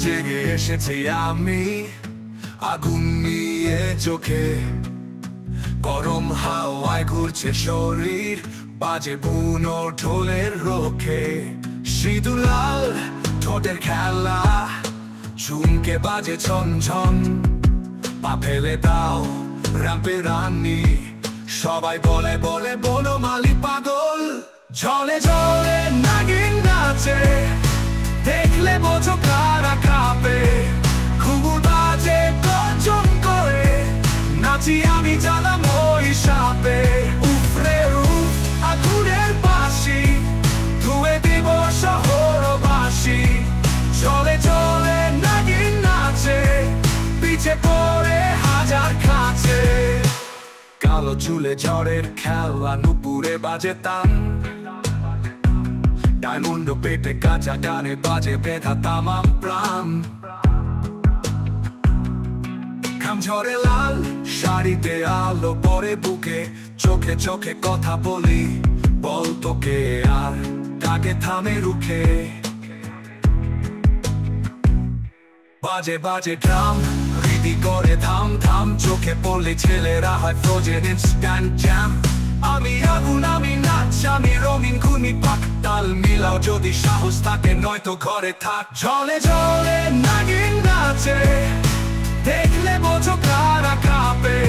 জেগে এসেছি আমি আগুন নিয়ে চোখে, গরম হাওয়ায় ঘুরছে শরীর, বাজে বুনো ঢোলের রোখে। সিঁদুর লাল ঠোঁটের খেলা, ঝুমকে বাজে ছন ছন। পা ফেলে দাও রাম্পে রানী, সবাই বলে বলে বনমালী পাগল। ঝলে ঝলে নাগিন নাচে, দেখলে বোঝো কারা কাঁপে। ঘুঘুর বাজে গর্জন করে, নাচি আমি জ্বালা মই সাপে। উফরে উফ আগুনের বাঁশি, ধুয়ে দিব শহরবাসী। চলে চলে নাগিন নাচে, পিছে পড়ে হাজার কাছে। কালো চুলে ঝড়ের খেলা, নুপুরে বাজে তান। ডায়মন্ড পেটে কাঁচা ডানে বাজে বেধা তামাম প্রাণ। খামঝরে লাল শাড়িতে আলো পরে বুকে, চোখে চোখে কথা বলি, বল তোকে আর তাকে থামে রুখে। বাজে বাজে ড্রাম, হৃদি করে থাম থাম। চোখে পড়লে ছেলেরা হয় ফ্রোজেন ইনস্ট্যান্ট জ্যাম। আমি আগুন আমি নাচ, আমি রঙিন ঘুমি পাক। তাল মিলাও যদি সাহস থাকে, নয়তো ঘরে থাক। ঝলে ঝলে নাগিন নাচে, দেখলে বোঝো কারা কাঁপে।